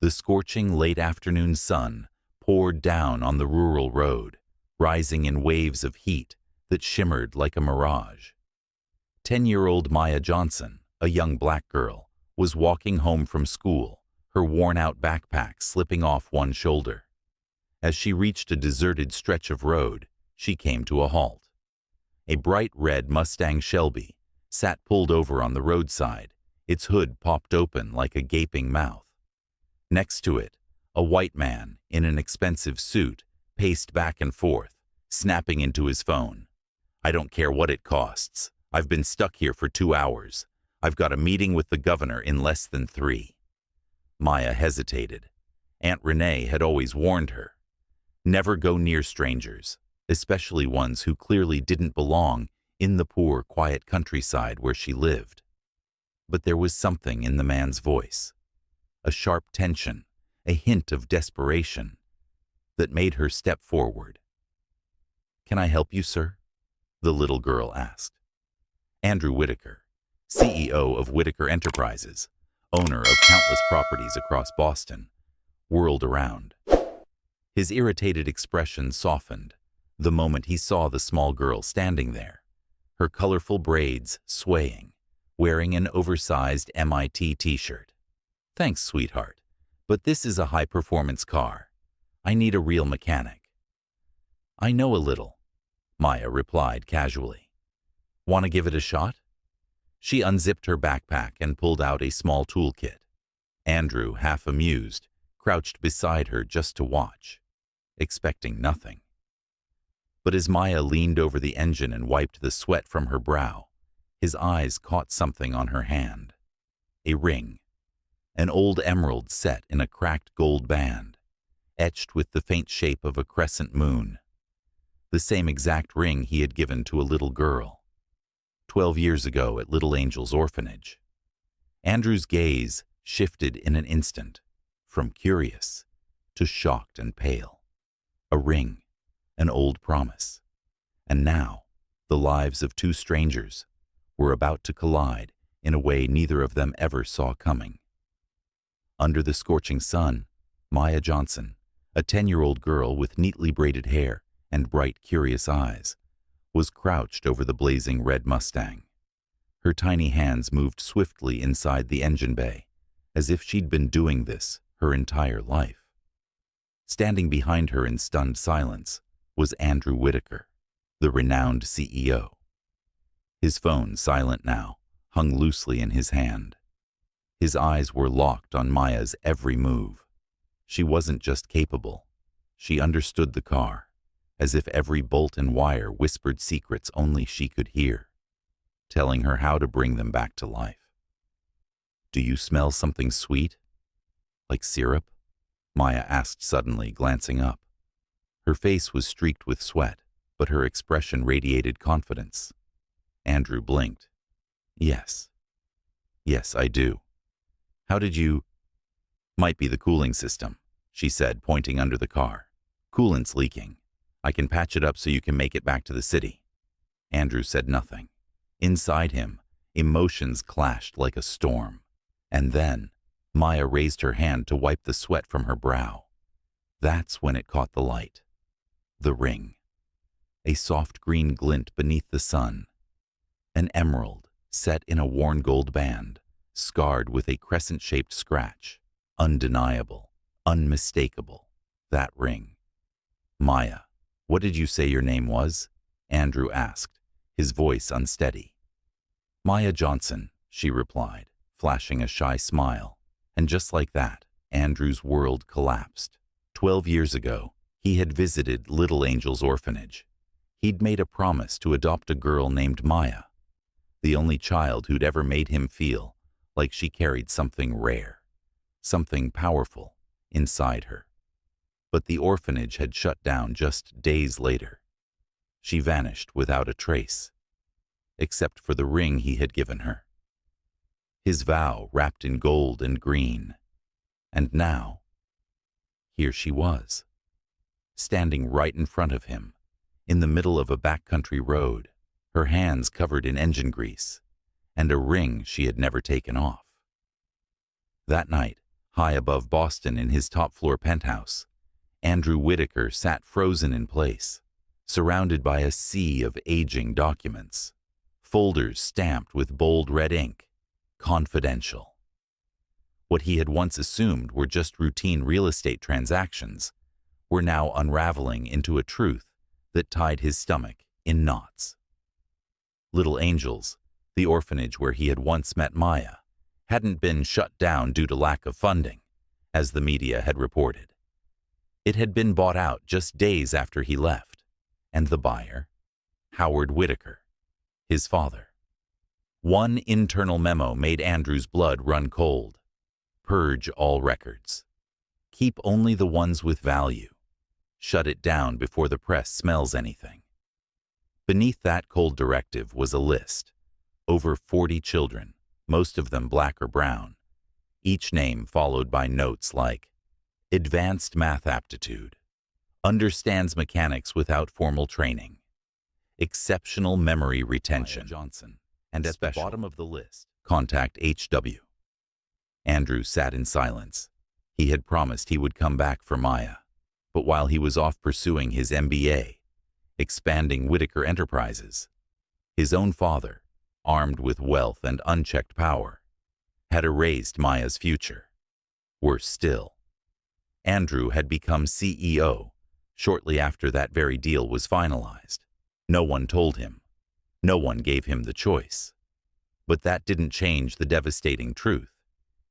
The scorching late afternoon sun poured down on the rural road, rising in waves of heat that shimmered like a mirage. 10-year-old Maya Johnson, a young black girl, was walking home from school, her worn-out backpack slipping off one shoulder. As she reached a deserted stretch of road, she came to a halt. A bright red Mustang Shelby sat pulled over on the roadside, its hood popped open like a gaping mouth. Next to it, a white man in an expensive suit paced back and forth, snapping into his phone. "I don't care what it costs. I've been stuck here for 2 hours. I've got a meeting with the governor in less than 3. Maya hesitated. Aunt Renee had always warned her. Never go near strangers, especially ones who clearly didn't belong in the poor, quiet countryside where she lived. But there was something in the man's voice, a sharp tension, a hint of desperation, that made her step forward. "Can I help you, sir?" the little girl asked. Andrew Whitaker, CEO of Whitaker Enterprises, owner of countless properties across Boston, whirled around. His irritated expression softened the moment he saw the small girl standing there, her colorful braids swaying, wearing an oversized MIT t-shirt. "Thanks, sweetheart, but this is a high-performance car. I need a real mechanic." "I know a little," Maya replied casually. "Want to give it a shot?" She unzipped her backpack and pulled out a small toolkit. Andrew, half amused, crouched beside her just to watch, expecting nothing. But as Maya leaned over the engine and wiped the sweat from her brow, his eyes caught something on her hand. A ring, an old emerald set in a cracked gold band, etched with the faint shape of a crescent moon. The same exact ring he had given to a little girl, 12 years ago at Little Angel's orphanage. Andrew's gaze shifted in an instant, from curious to shocked and pale. A ring, an old promise. And now, the lives of 2 strangers were about to collide in a way neither of them ever saw coming. Under the scorching sun, Maya Johnson, a 10-year-old girl with neatly braided hair and bright, curious eyes, was crouched over the blazing red Mustang. Her tiny hands moved swiftly inside the engine bay, as if she'd been doing this her entire life. Standing behind her in stunned silence was Andrew Whitaker, the renowned CEO. His phone, silent now, hung loosely in his hand. His eyes were locked on Maya's every move. She wasn't just capable, she understood the car, as if every bolt and wire whispered secrets only she could hear, telling her how to bring them back to life. "Do you smell something sweet? Like syrup?" Maya asked suddenly, glancing up. Her face was streaked with sweat, but her expression radiated confidence. Andrew blinked. Yes, I do. How did you—" "Might be the cooling system," she said, pointing under the car. "Coolant's leaking. I can patch it up so you can make it back to the city." Andrew said nothing. Inside him, emotions clashed like a storm. And then, Maya raised her hand to wipe the sweat from her brow. That's when it caught the light. The ring. A soft green glint beneath the sun. An emerald set in a worn gold band, scarred with a crescent-shaped scratch. Undeniable, unmistakable. That ring. "Maya, what did you say your name was?" Andrew asked, his voice unsteady. "Maya Johnson," she replied, flashing a shy smile. And just like that, Andrew's world collapsed. 12 years ago, he had visited Little Angel's orphanage. He'd made a promise to adopt a girl named Maya, the only child who'd ever made him feel like she carried something rare, something powerful inside her. But the orphanage had shut down just days later. She vanished without a trace, except for the ring he had given her. His vow wrapped in gold and green. And now, here she was, standing right in front of him, in the middle of a backcountry road, her hands covered in engine grease, and a ring she had never taken off. That night, High above Boston in his top-floor penthouse, Andrew Whitaker sat frozen in place, surrounded by a sea of aging documents, folders stamped with bold red ink, confidential. What he had once assumed were just routine real estate transactions were now unraveling into a truth that tied his stomach in knots. Little Angels, the orphanage where he had once met Maya, hadn't been shut down due to lack of funding, as the media had reported. It had been bought out just days after he left, and the buyer, Howard Whitaker, his father. One internal memo made Andrew's blood run cold. Purge all records. Keep only the ones with value. Shut it down before the press smells anything. Beneath that cold directive was a list. Over 40 children, most of them black or brown. Each name followed by notes like, advanced math aptitude, understands mechanics without formal training, exceptional memory retention, Johnson, and at the bottom of the list, contact HW. Andrew sat in silence. He had promised he would come back for Maya, but while he was off pursuing his MBA, expanding Whitaker Enterprises, his own father, armed with wealth and unchecked power, had erased Maya's future. Worse still, Andrew had become CEO shortly after that very deal was finalized. No one told him. No one gave him the choice. But that didn't change the devastating truth.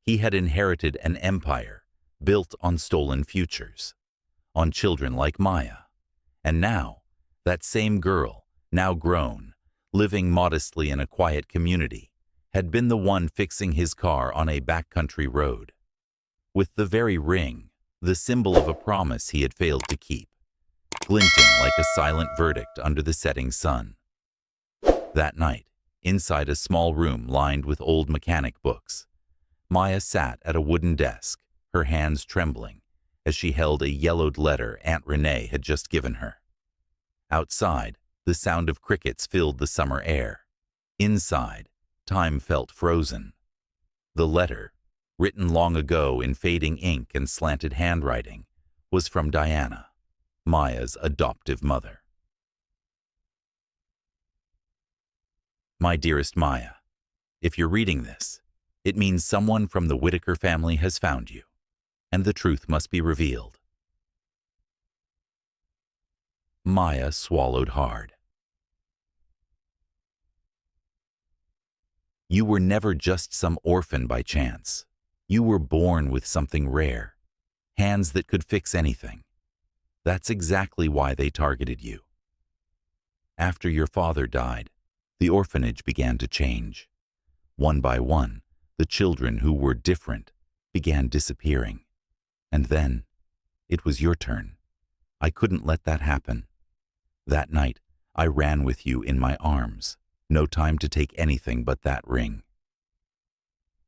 He had inherited an empire built on stolen futures, on children like Maya. And now, that same girl, now grown, living modestly in a quiet community, had been the one fixing his car on a backcountry road, with the very ring, the symbol of a promise he had failed to keep, glinting like a silent verdict under the setting sun. That night, inside a small room lined with old mechanic books, Maya sat at a wooden desk, her hands trembling, as she held a yellowed letter Aunt Renee had just given her. Outside, the sound of crickets filled the summer air. Inside, time felt frozen. The letter, written long ago in fading ink and slanted handwriting, was from Diana, Maya's adoptive mother. My dearest Maya, if you're reading this, it means someone from the Whitaker family has found you, and the truth must be revealed. Maya swallowed hard. You were never just some orphan by chance. You were born with something rare, hands that could fix anything. That's exactly why they targeted you. After your father died, the orphanage began to change. One by one, the children who were different began disappearing. And then, it was your turn. I couldn't let that happen. That night, I ran with you in my arms. No time to take anything but that ring.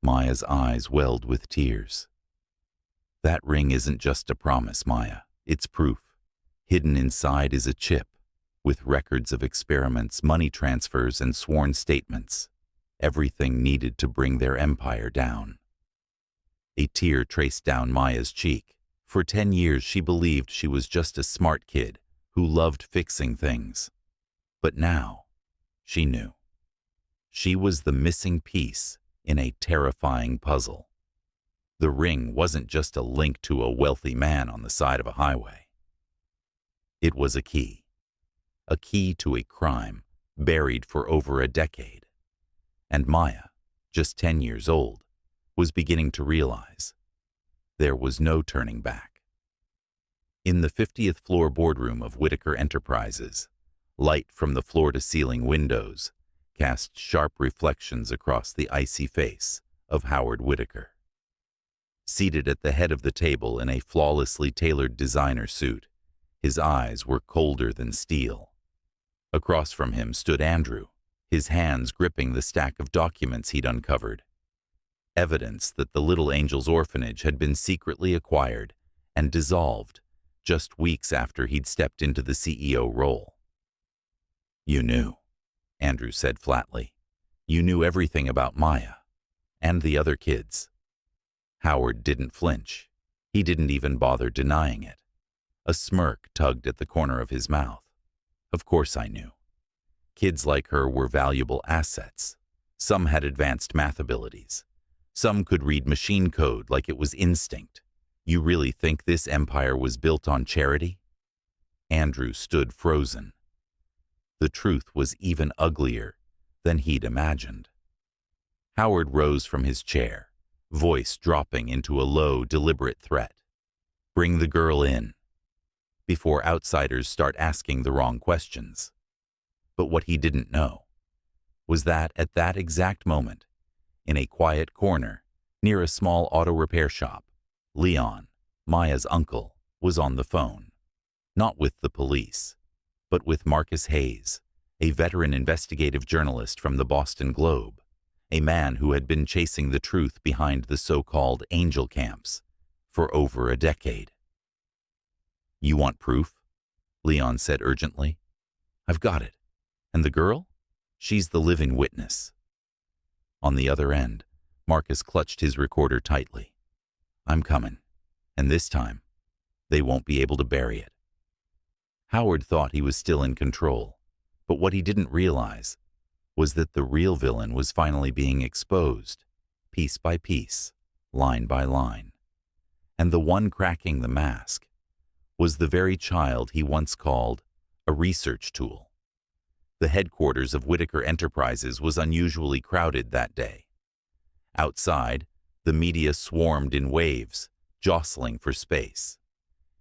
Maya's eyes welled with tears. That ring isn't just a promise, Maya. It's proof. Hidden inside is a chip, with records of experiments, money transfers, and sworn statements. Everything needed to bring their empire down. A tear traced down Maya's cheek. For 10 years she believed she was just a smart kid who loved fixing things. But now, she knew. She was the missing piece in a terrifying puzzle. The ring wasn't just a link to a wealthy man on the side of a highway. It was a key to a crime buried for over a decade. And Maya, just 10 years old, was beginning to realize there was no turning back. In the 50th floor boardroom of Whitaker Enterprises, light from the floor-to-ceiling windows cast sharp reflections across the icy face of Howard Whitaker. Seated at the head of the table in a flawlessly tailored designer suit, his eyes were colder than steel. Across from him stood Andrew, his hands gripping the stack of documents he'd uncovered. Evidence that the Little Angels orphanage had been secretly acquired and dissolved just weeks after he'd stepped into the CEO role. You knew, Andrew said flatly. You knew everything about Maya and the other kids. Howard didn't flinch. He didn't even bother denying it. A smirk tugged at the corner of his mouth. Of course I knew. Kids like her were valuable assets. Some had advanced math abilities. Some could read machine code like it was instinct. You really think this empire was built on charity? Andrew stood frozen. The truth was even uglier than he'd imagined. Howard rose from his chair, voice dropping into a low, deliberate threat. Bring the girl in, before outsiders start asking the wrong questions. But what he didn't know was that at that exact moment, in a quiet corner near a small auto repair shop, Leon, Maya's uncle, was on the phone. Not with the police, but with Marcus Hayes, a veteran investigative journalist from the Boston Globe, a man who had been chasing the truth behind the so-called angel camps for over a decade. You want proof? Leon said urgently. I've got it. And the girl? She's the living witness. On the other end, Marcus clutched his recorder tightly. I'm coming, and this time, they won't be able to bury it. Howard thought he was still in control, but what he didn't realize was that the real villain was finally being exposed, piece by piece, line by line. And the one cracking the mask was the very child he once called a research tool. The headquarters of Whitaker Enterprises was unusually crowded that day. Outside, the media swarmed in waves, jostling for space.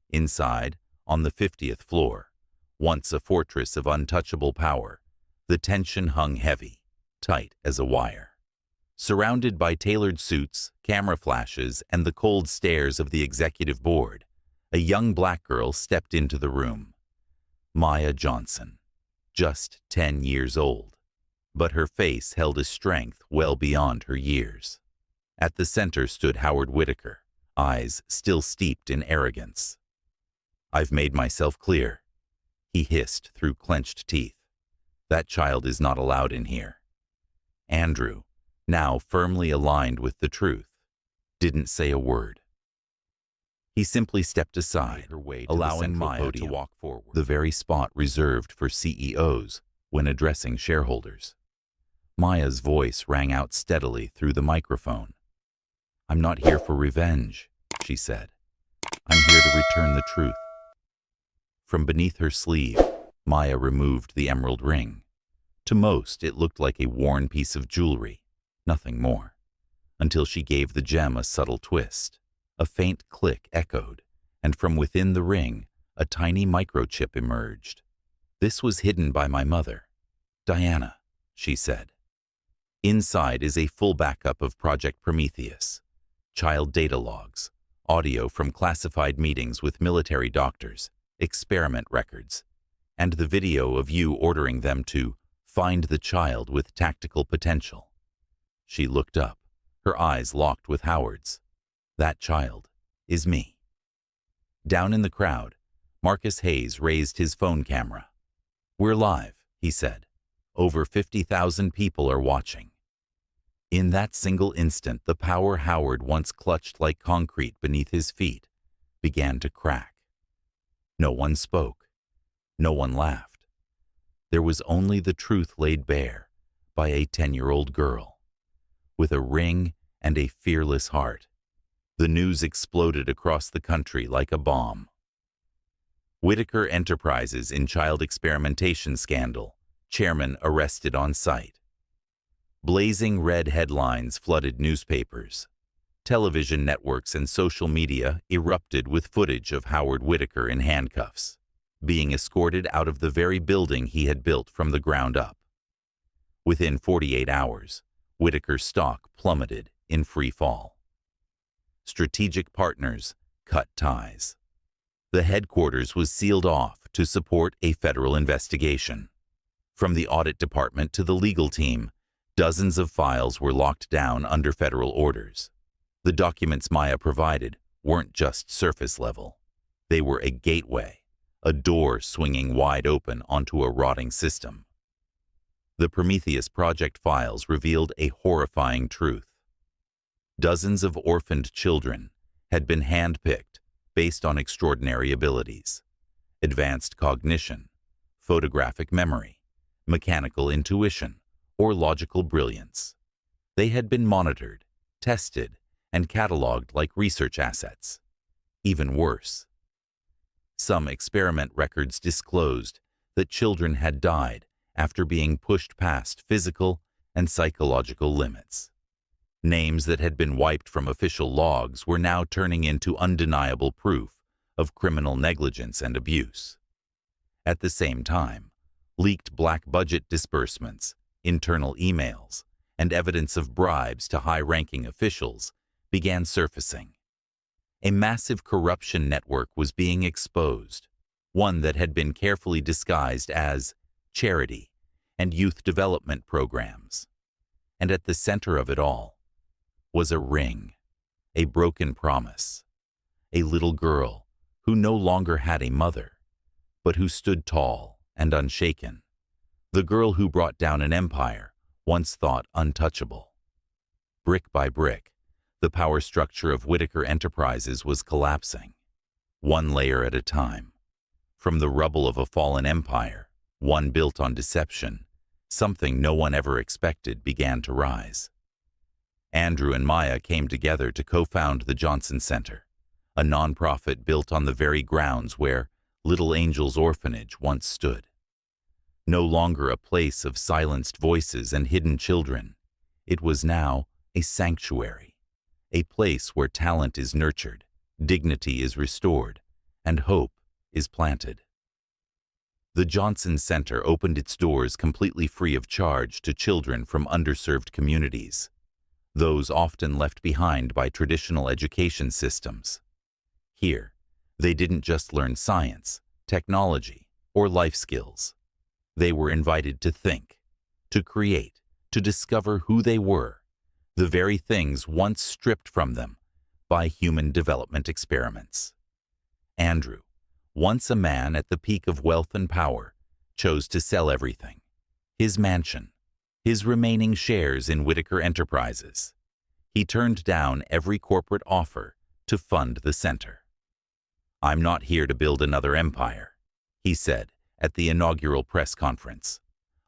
Inside, on the 50th floor, once a fortress of untouchable power, the tension hung heavy, tight as a wire. Surrounded by tailored suits, camera flashes, and the cold stares of the executive board, a young black girl stepped into the room. Maya Johnson, just 10 years old, but her face held a strength well beyond her years. At the center stood Howard Whitaker, eyes still steeped in arrogance. I've made myself clear, he hissed through clenched teeth. That child is not allowed in here. Andrew, now firmly aligned with the truth, didn't say a word. He simply stepped aside, allowing Maya to walk forward, the very spot reserved for CEOs when addressing shareholders. Maya's voice rang out steadily through the microphone. I'm not here for revenge, she said. I'm here to return the truth. From beneath her sleeve, Maya removed the emerald ring. To most, it looked like a worn piece of jewelry, nothing more, until she gave the gem a subtle twist. A faint click echoed, and from within the ring, a tiny microchip emerged. This was hidden by my mother, Diana, she said. Inside is a full backup of Project Prometheus, child data logs, audio from classified meetings with military doctors, experiment records, and the video of you ordering them to find the child with tactical potential. She looked up, her eyes locked with Howard's. That child is me. Down in the crowd, Marcus Hayes raised his phone camera. We're live, he said. Over 50,000 people are watching. In that single instant, the power Howard once clutched like concrete beneath his feet began to crack. No one spoke. No one laughed. There was only the truth laid bare by a 10-year-old girl. With a ring and a fearless heart, the news exploded across the country like a bomb. Whitaker Enterprises in child experimentation scandal, chairman arrested on site. Blazing red headlines flooded newspapers. Television networks and social media erupted with footage of Howard Whitaker in handcuffs, being escorted out of the very building he had built from the ground up. Within 48 hours, Whitaker's stock plummeted in free fall. Strategic partners cut ties. The headquarters was sealed off to support a federal investigation. From the audit department to the legal team, dozens of files were locked down under federal orders. The documents Maya provided weren't just surface level. They were a gateway, a door swinging wide open onto a rotting system. The Prometheus Project files revealed a horrifying truth. Dozens of orphaned children had been handpicked based on extraordinary abilities: advanced cognition, photographic memory, mechanical intuition, or logical brilliance. They had been monitored, tested, and cataloged like research assets. Even worse, some experiment records disclosed that children had died after being pushed past physical and psychological limits. Names that had been wiped from official logs were now turning into undeniable proof of criminal negligence and abuse. At the same time, leaked black budget disbursements, internal emails, and evidence of bribes to high-ranking officials began surfacing. A massive corruption network was being exposed, one that had been carefully disguised as charity and youth development programs. And at the center of it all was a ring, a broken promise, a little girl who no longer had a mother, but who stood tall and unshaken, the girl who brought down an empire once thought untouchable. Brick by brick, the power structure of Whitaker Enterprises was collapsing, one layer at a time. From the rubble of a fallen empire, one built on deception, something no one ever expected began to rise. Andrew and Maya came together to co-found the Johnson Center, a nonprofit built on the very grounds where Little Angel's Orphanage once stood. No longer a place of silenced voices and hidden children, it was now a sanctuary, a place where talent is nurtured, dignity is restored, and hope is planted. The Johnson Center opened its doors completely free of charge to children from underserved communities, those often left behind by traditional education systems. Here, they didn't just learn science, technology, or life skills. They were invited to think, to create, to discover who they were, the very things once stripped from them by human development experiments. Andrew, once a man at the peak of wealth and power, chose to sell everything: his mansion, his remaining shares in Whitaker Enterprises. He turned down every corporate offer to fund the center. "I'm not here to build another empire," he said at the inaugural press conference.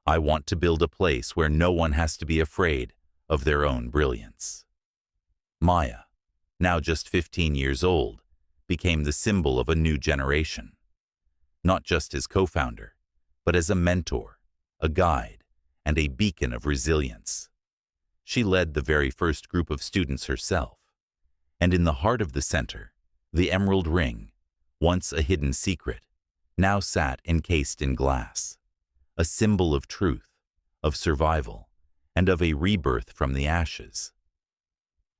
"I want to build a place where no one has to be afraid of their own brilliance." Maya, now just 15 years old, became the symbol of a new generation. Not just as co-founder, but as a mentor, a guide, and a beacon of resilience. She led the very first group of students herself. And in the heart of the center, the emerald ring, once a hidden secret, now sat encased in glass, a symbol of truth, of survival, and of a rebirth from the ashes.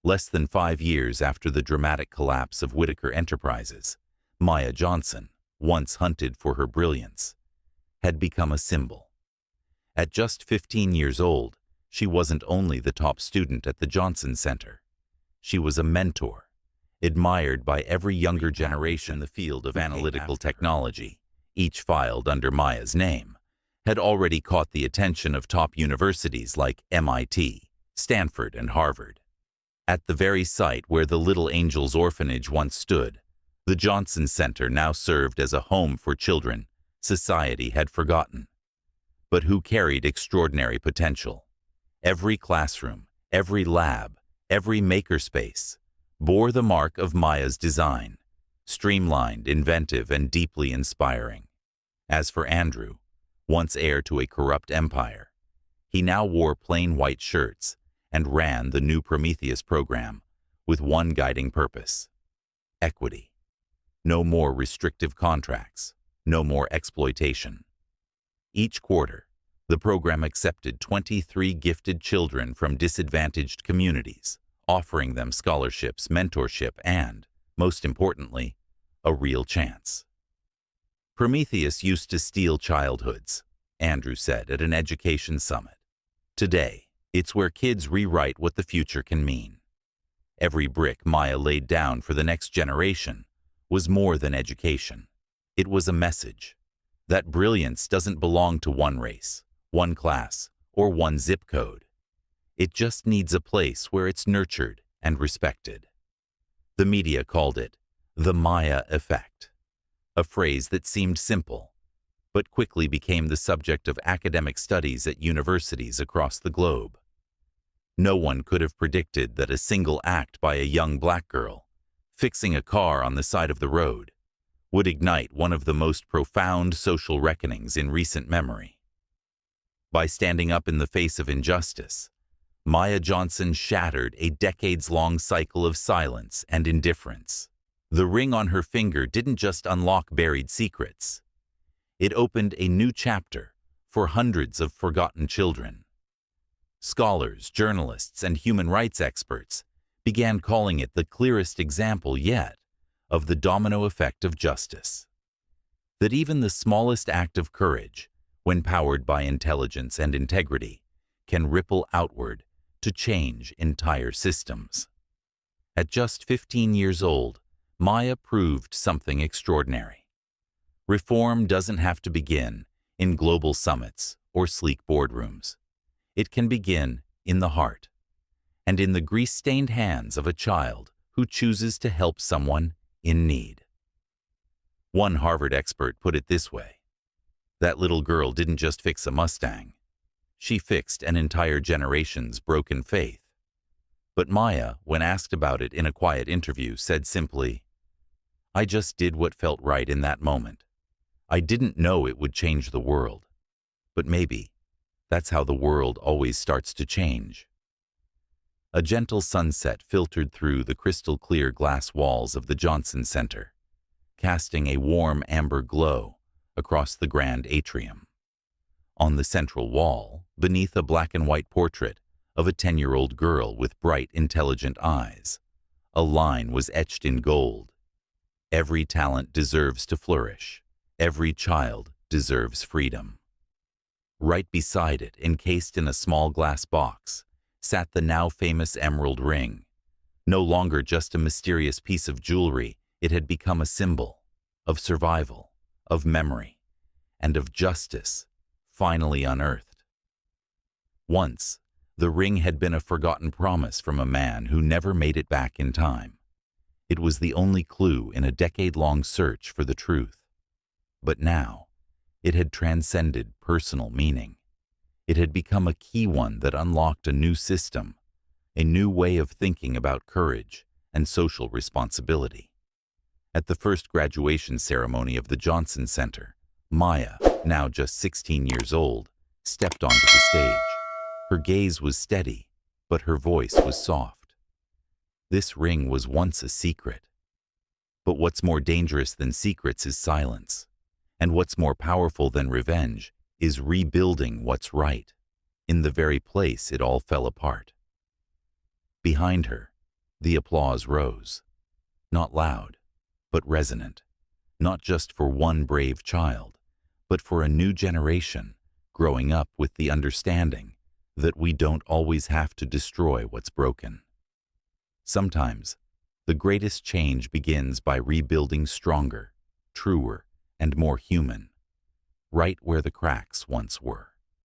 Less than 5 years after the dramatic collapse of Whitaker Enterprises, Maya Johnson, once hunted for her brilliance, had become a symbol. At just 15 years old, she wasn't only the top student at the Johnson Center. She was a mentor, admired by every younger generation in the field of analytical technology. Each filed under Maya's name, had already caught the attention of top universities like MIT, Stanford, and Harvard. At the very site where the Little Angel's Orphanage once stood, the Johnson Center now served as a home for children society had forgotten, but who carried extraordinary potential. Every classroom, every lab, every makerspace bore the mark of Maya's design, streamlined, inventive, and deeply inspiring. As for Andrew, once heir to a corrupt empire, he now wore plain white shirts and ran the new Prometheus program with one guiding purpose: equity. No more restrictive contracts, no more exploitation. Each quarter, the program accepted 23 gifted children from disadvantaged communities, offering them scholarships, mentorship, and, most importantly, a real chance. Prometheus used to steal childhoods, Andrew said at an education summit. Today, it's where kids rewrite what the future can mean. Every brick Maya laid down for the next generation was more than education. It was a message that brilliance doesn't belong to one race, one class, or one zip code. It just needs a place where it's nurtured and respected. The media called it the Maya effect, a phrase that seemed simple, but quickly became the subject of academic studies at universities across the globe. No one could have predicted that a single act by a young black girl, fixing a car on the side of the road, would ignite one of the most profound social reckonings in recent memory. By standing up in the face of injustice, Maya Johnson shattered a decades-long cycle of silence and indifference. The ring on her finger didn't just unlock buried secrets. It opened a new chapter for hundreds of forgotten children. Scholars, journalists, and human rights experts began calling it the clearest example yet of the domino effect of justice. That even the smallest act of courage, when powered by intelligence and integrity, can ripple outward to change entire systems. At just 15 years old, Maya proved something extraordinary. Reform doesn't have to begin in global summits or sleek boardrooms. It can begin in the heart, and in the grease-stained hands of a child who chooses to help someone in need. One Harvard expert put it this way: that little girl didn't just fix a Mustang. She fixed an entire generation's broken faith. But Maya, when asked about it in a quiet interview, said simply, "I just did what felt right in that moment. I didn't know it would change the world. But maybe that's how the world always starts to change." A gentle sunset filtered through the crystal-clear glass walls of the Johnson Center, casting a warm amber glow across the grand atrium. On the central wall, beneath a black-and-white portrait of a 10-year-old girl with bright, intelligent eyes, a line was etched in gold: "Every talent deserves to flourish. Every child deserves freedom." Right beside it, encased in a small glass box, sat the now famous emerald ring. No longer just a mysterious piece of jewelry, it had become a symbol of survival, of memory, and of justice finally unearthed. Once, the ring had been a forgotten promise from a man who never made it back in time. It was the only clue in a decade-long search for the truth. But now, it had transcended personal meaning. It had become a key one that unlocked a new system, a new way of thinking about courage and social responsibility. At the first graduation ceremony of the Johnson Center, Maya, now just 16 years old, stepped onto the stage. Her gaze was steady, but her voice was soft. This ring was once a secret. But what's more dangerous than secrets is silence. And what's more powerful than revenge is rebuilding what's right, in the very place it all fell apart. Behind her, the applause rose. Not loud, but resonant. Not just for one brave child, but for a new generation growing up with the understanding that we don't always have to destroy what's broken. Sometimes, the greatest change begins by rebuilding stronger, truer, and more human, right where the cracks once were.